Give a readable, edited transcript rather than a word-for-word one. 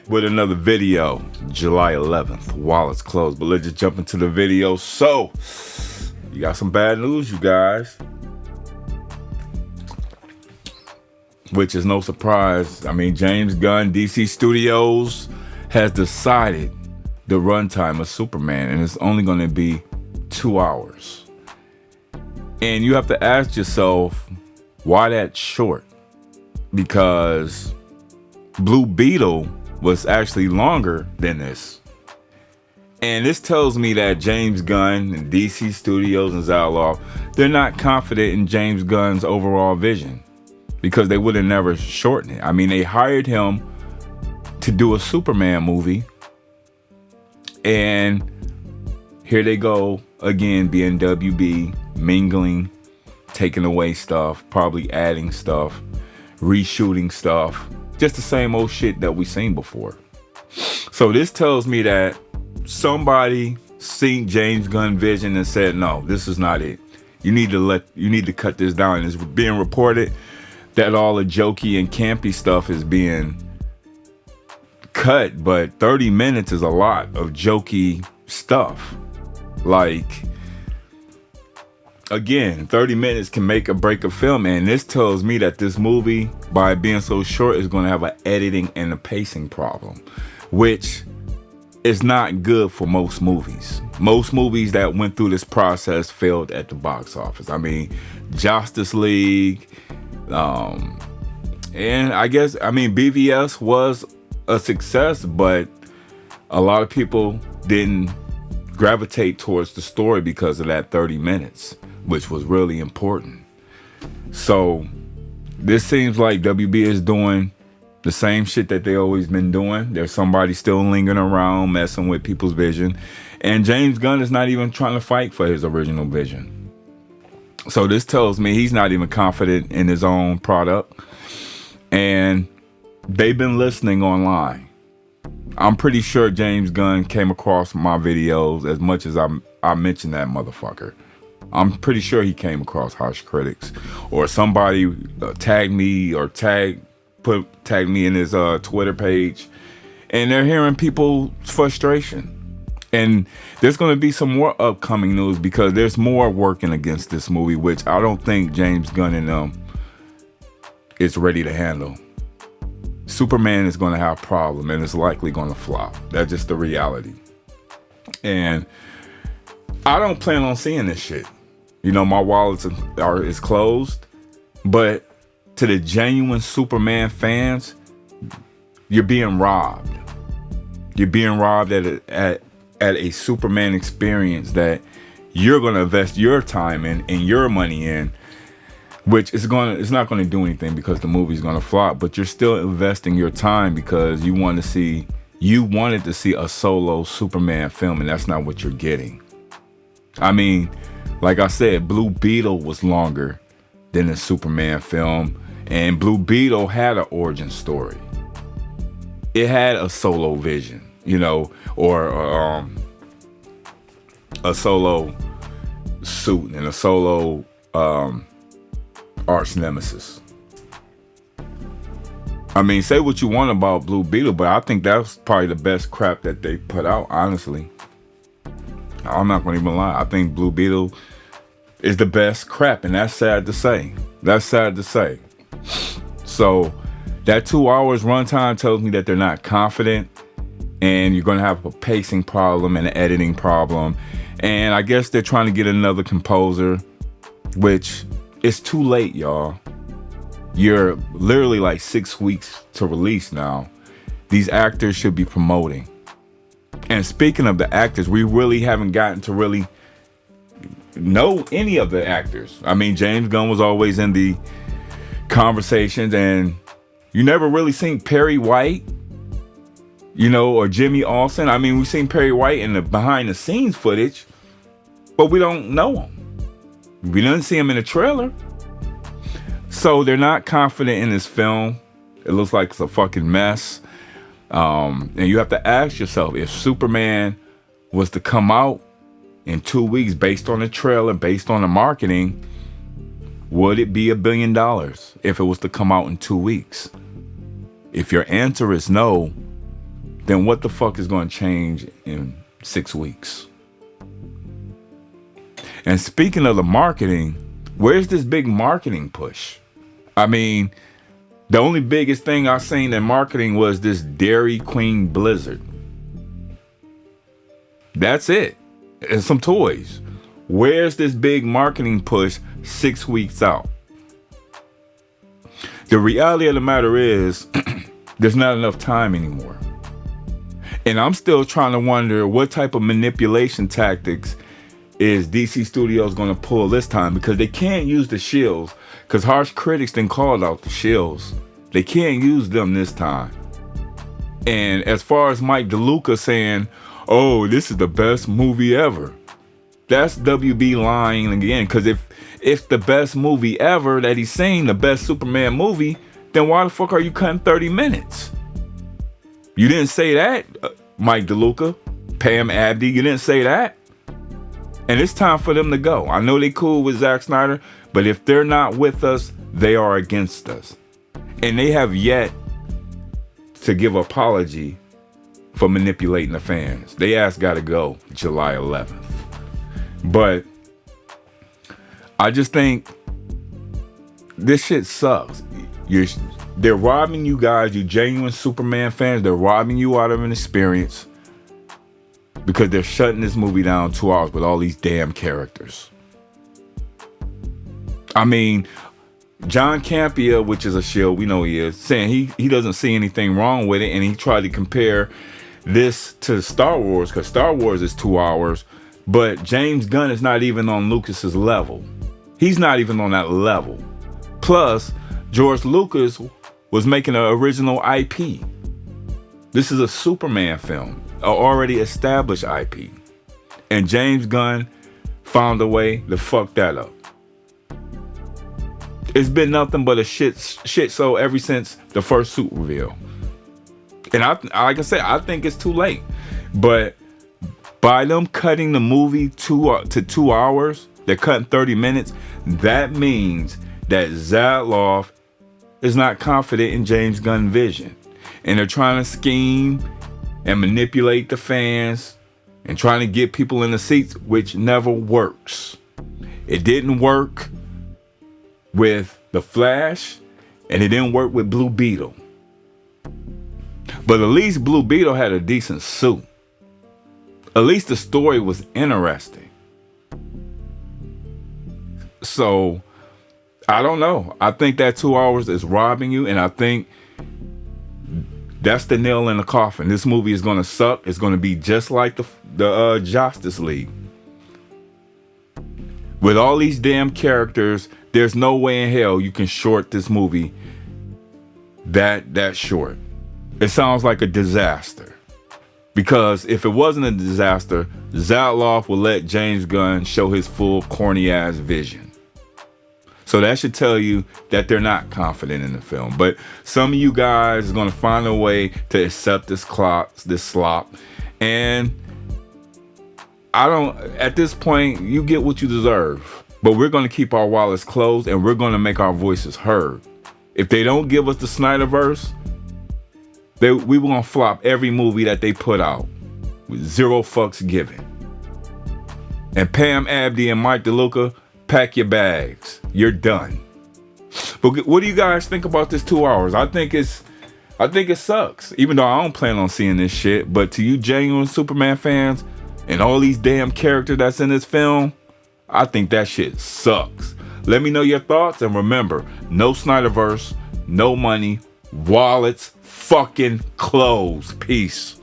with another video, July 11th, while it's closed. But let's just jump into the video. So, you got some bad news, you guys. Which is no surprise. I mean, James Gunn, DC Studios, has decided the runtime of Superman, and it's only going to be 2 hours. And you have to ask yourself, why that short? Because Blue Beetle was actually longer than this. And this tells me that James Gunn and DC Studios and Zaloff, they're not confident in James Gunn's overall vision, because they would have never shortened it. I mean, they hired him to do a Superman movie, and here they go again, being WB, mingling, taking away stuff, probably adding stuff, reshooting stuff, just the same old shit that we seen before. So this tells me that somebody seen James Gunn vision and said, no, this is not it. You need to cut this down. And it's being reported that all the jokey and campy stuff is being cut, but 30 minutes is a lot of jokey stuff. Like, again, 30 minutes can make or break a film, and this tells me that this movie, by being so short, is going to have an editing and a pacing problem, which is not good for most movies. Most movies that went through this process failed at the box office. I mean, Justice League, and I guess, I mean, BVS was a success, but a lot of people didn't gravitate towards the story because of that 30 minutes, which was really important. So this seems like WB is doing the same shit that they always been doing. There's somebody still lingering around, messing with people's vision. And James Gunn is not even trying to fight for his original vision. So this tells me he's not even confident in his own product. And they've been listening online. I'm pretty sure James Gunn came across my videos as much as I mentioned that motherfucker. I'm pretty sure he came across harsh critics, or somebody tagged me or tagged me in his Twitter page, and they're hearing people's frustration. And there's going to be some more upcoming news, because there's more working against this movie, which I don't think James Gunn and them is ready to handle. Superman is going to have a problem, and it's likely going to flop. That's just the reality. And I don't plan on seeing this shit. You know, my wallet is closed. But to the genuine Superman fans, you're being robbed. You're being robbed at a Superman experience that you're going to invest your time in and your money in, which it's not going to do anything because the movie's going to flop, but you're still investing your time because you wanted to see a solo Superman film, and that's not what you're getting. I mean, like I said, Blue Beetle was longer than the Superman film, and Blue Beetle had an origin story. It had a solo vision, you know, or a solo suit and a solo arch nemesis. I mean, say what you want about Blue Beetle, but I think that's probably the best crap that they put out, honestly. I'm not gonna even lie. I think Blue Beetle is the best crap, and that's sad to say. So that 2 hours runtime tells me that they're not confident, and you're gonna have a pacing problem and an editing problem. And I guess they're trying to get another composer, which it's too late, y'all. You're literally like 6 weeks to release now. These actors should be promoting. And speaking of the actors, we really haven't gotten to really know any of the actors. I mean, James Gunn was always in the conversations, and you never really seen Perry White, you know, or Jimmy Olsen. I mean, we've seen Perry White in the behind the scenes footage, but we don't know him. We didn't see him in the trailer. So they're not confident in this film. It looks like it's a fucking mess. And you have to ask yourself, if Superman was to come out in 2 weeks based on the trailer, based on the marketing, would it be $1 billion if it was to come out in 2 weeks? If your answer is no, then what the fuck is going to change in 6 weeks? And speaking of the marketing, where's this big marketing push? I mean, the only biggest thing I seen in marketing was this Dairy Queen Blizzard. That's it. And some toys. Where's this big marketing push 6 weeks out? The reality of the matter is, there's not enough time anymore. And I'm still trying to wonder what type of manipulation tactics is DC Studios going to pull this time, because they can't use the shills, because harsh critics then called out the shills. They can't use them this time. And as far as Mike DeLuca saying, oh, this is the best movie ever, that's WB lying again. Because if the best movie ever that he's seen, the best Superman movie, then why the fuck are you cutting 30 minutes? You didn't say that, Mike DeLuca, Pam Abdi, you didn't say that. And it's time for them to go. I know they cool with Zack Snyder, but if they're not with us, they are against us. And they have yet to give apology for manipulating the fans. They ass gotta go July 11th. But I just think this shit sucks. They're robbing you guys, you genuine Superman fans. They're robbing you out of an experience because they're shutting this movie down 2 hours with all these damn characters. I mean, John Campea, which is a shill, we know he is, saying he doesn't see anything wrong with it, and he tried to compare this to Star Wars, because Star Wars is 2 hours, but James Gunn is not even on Lucas's level. He's not even on that level. Plus, George Lucas was making an original IP. This is a Superman film, an already established IP. And James Gunn found a way to fuck that up. It's been nothing but a shit show ever since the first suit reveal. And like I said, I think it's too late. But by them cutting the movie to 2 hours, they're cutting 30 minutes. That means that Zadloff is not confident in James Gunn's vision. And they're trying to scheme and manipulate the fans and trying to get people in the seats, which never works. It didn't work with The Flash, and it didn't work with Blue Beetle. But at least Blue Beetle had a decent suit. At least the story was interesting. So, I don't know. I think that 2 hours is robbing you, and I think that's the nail in the coffin. This movie is going to suck. It's going to be just like the Justice League. With all these damn characters, there's no way in hell you can short this movie that short. It sounds like a disaster. Because if it wasn't a disaster, Zadloff will let James Gunn show his full corny ass vision. So that should tell you that they're not confident in the film. But some of you guys are going to find a way to accept this slop. And at this point, you get what you deserve. But we're going to keep our wallets closed, and we're going to make our voices heard. If they don't give us the Snyderverse, we were going to flop every movie that they put out with zero fucks given. And Pam Abdi and Mike DeLuca, pack your bags. You're done. But what do you guys think about this 2 hours? I think it sucks. Even though I don't plan on seeing this shit. But to you genuine Superman fans and all these damn characters that's in this film, I think that shit sucks. Let me know your thoughts, and remember, no Snyderverse, no money, wallets fucking closed. Peace.